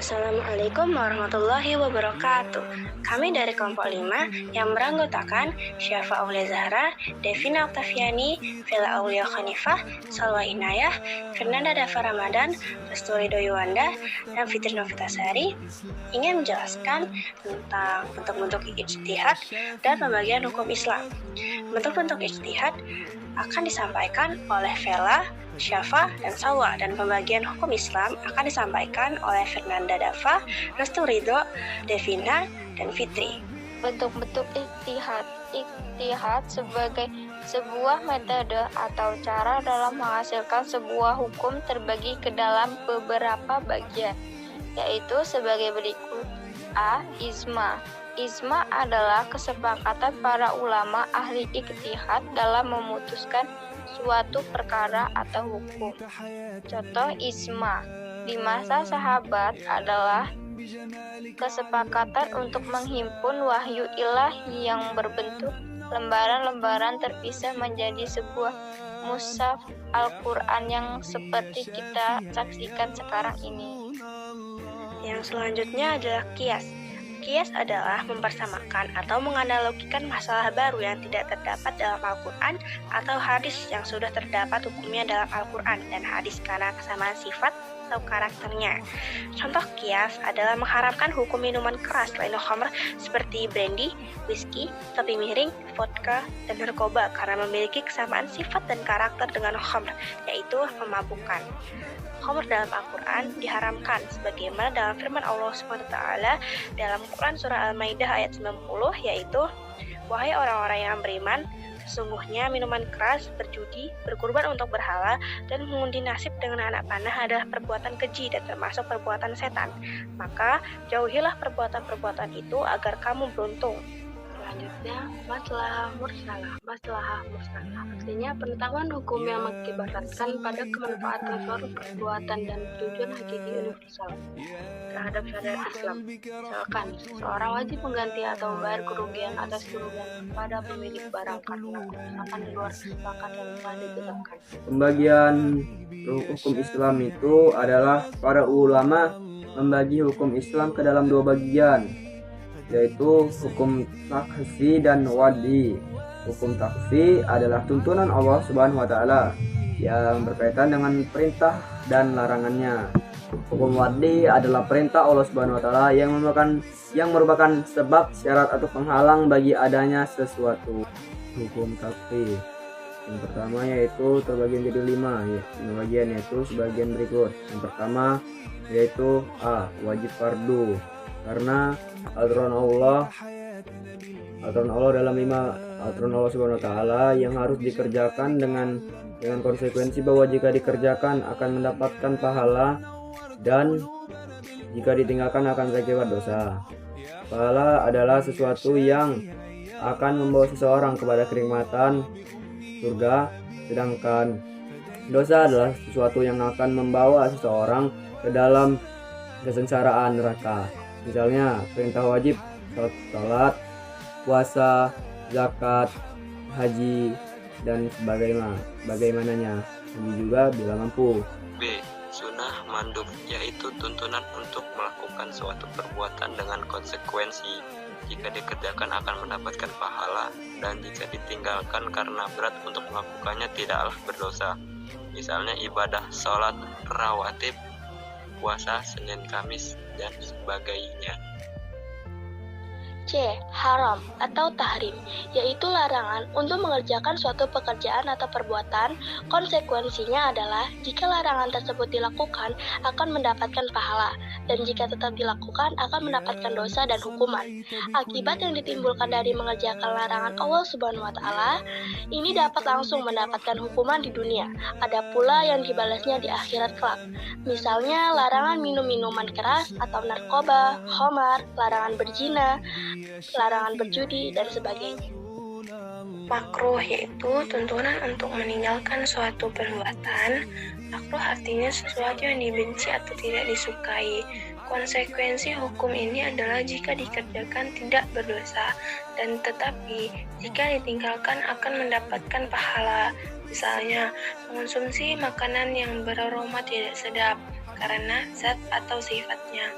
Assalamualaikum warahmatullahi wabarakatuh. Kami dari kelompok 5 yang beranggotakan Syafa Aulia Zahra, Devina Oktaviani, Vela Aulia Khanifah, Salwa Inayah, Fernanda Dava Ramadan, Resturi Doyuwanda, dan Fitri Novitasari ingin menjelaskan tentang bentuk-bentuk ijtihad dan pembagian hukum Islam. Bentuk-bentuk ijtihad akan disampaikan oleh Vela, Syafa, dan Salwa, dan pembagian hukum Islam akan disampaikan oleh Fernanda Dava, Restu Ridho, Devina, dan Fitri. Bentuk-bentuk ijtihad sebagai sebuah metode atau cara dalam menghasilkan sebuah hukum terbagi ke dalam beberapa bagian, yaitu sebagai berikut. A. Ijma. Ijma adalah kesepakatan para ulama ahli ijtihad dalam memutuskan suatu perkara atau hukum. Contoh ijma di masa sahabat adalah kesepakatan untuk menghimpun wahyu ilahi yang berbentuk lembaran-lembaran terpisah menjadi sebuah mushaf Al-Quran yang seperti kita saksikan sekarang ini. Yang selanjutnya adalah qiyas. Qiyas adalah mempersamakan atau menganalogikan masalah baru yang tidak terdapat dalam Al-Quran atau hadis yang sudah terdapat hukumnya dalam Al-Quran dan hadis karena kesamaan sifat atau karakternya. Contoh qiyas adalah mengharamkan hukum minuman keras selain khamr seperti brandy, whisky, topi miring, vodka, dan narkoba karena memiliki kesamaan sifat dan karakter dengan khamr, yaitu memabukkan. Khamr dalam Al-Quran diharamkan sebagaimana dalam firman Allah SWT dalam Quran surah Al-Maidah ayat 90, yaitu wahai orang-orang yang beriman, sesungguhnya minuman keras, berjudi, berkurban untuk berhala, dan mengundi nasib dengan anak panah adalah perbuatan keji dan termasuk perbuatan setan. Maka jauhilah perbuatan-perbuatan itu agar kamu beruntung. Selanjutnya, maslahah mursalah. Maslahah mursalah artinya penetapan hukum yang mengakibatkan pada kemanfaatan suatu perbuatan dan tujuan hakiki universal terhadap syariat Islam. Misalkan, seseorang wajib mengganti atau membayar kerugian atas kerugian kepada pemilik barang karena kerusakan di luar kesepakatan yang telah ditetapkan. Pembagian hukum Islam itu adalah para ulama membagi hukum Islam ke dalam dua bagian, yaitu hukum takhfi dan wadi. Hukum takhfi adalah tuntunan Allah Subhanahu wa taala yang berkaitan dengan perintah dan larangannya. Hukum wadi adalah perintah Allah Subhanahu wa taala yang merupakan sebab, syarat atau penghalang bagi adanya sesuatu. Hukum takhfi yang pertama yaitu terbagi menjadi 5 pembagian, yaitu sebagian berikut. Yang pertama yaitu A. Wajib fardu, karena aturan Allah dalam 5 aturan Allah Subhanahu wa taala yang harus dikerjakan dengan konsekuensi bahwa jika dikerjakan akan mendapatkan pahala dan jika ditinggalkan akan berakibat dosa. Pahala adalah sesuatu yang akan membawa seseorang kepada kenikmatan surga, sedangkan dosa adalah sesuatu yang akan membawa seseorang ke dalam kesengsaraan neraka. Misalnya perintah wajib, salat, puasa, zakat, haji, dan bagaimananya. Haji juga bila mampu. B. Sunnah mandub, yaitu tuntunan untuk melakukan suatu perbuatan dengan konsekuensi. Jika dikerjakan akan mendapatkan pahala, dan jika ditinggalkan karena berat untuk melakukannya tidaklah berdosa. Misalnya ibadah sholat rawatib, puasa Senin Kamis, dan sebagainya. C. Haram atau tahrim, yaitu larangan untuk mengerjakan suatu pekerjaan atau perbuatan. Konsekuensinya adalah jika larangan tersebut dilakukan akan mendapatkan pahala, dan jika tetap dilakukan akan mendapatkan dosa dan hukuman. Akibat yang ditimbulkan dari mengerjakan larangan Allah Subhanahu wa taala ini dapat langsung mendapatkan hukuman di dunia. Ada pula yang dibalasnya di akhirat kelak. Misalnya larangan minum minuman keras atau narkoba, khamar, larangan berzina, larangan berjudi, dan sebagainya. Makruh yaitu tuntunan untuk meninggalkan suatu perbuatan. Makruh artinya sesuatu yang dibenci atau tidak disukai. Konsekuensi hukum ini adalah jika dikerjakan tidak berdosa, dan tetapi jika ditinggalkan akan mendapatkan pahala. Misalnya, mengonsumsi makanan yang beraroma tidak sedap, karena zat atau sifatnya.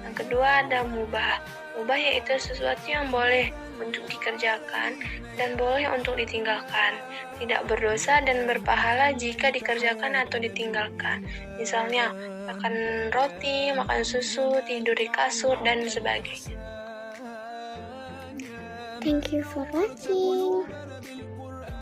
Yang kedua ada mubah. Mubah yaitu sesuatu yang boleh untuk dikerjakan dan boleh untuk ditinggalkan. Tidak berdosa dan berpahala jika dikerjakan atau ditinggalkan. Misalnya, makan roti, makan susu, tidur di kasur, dan sebagainya. Thank you for watching.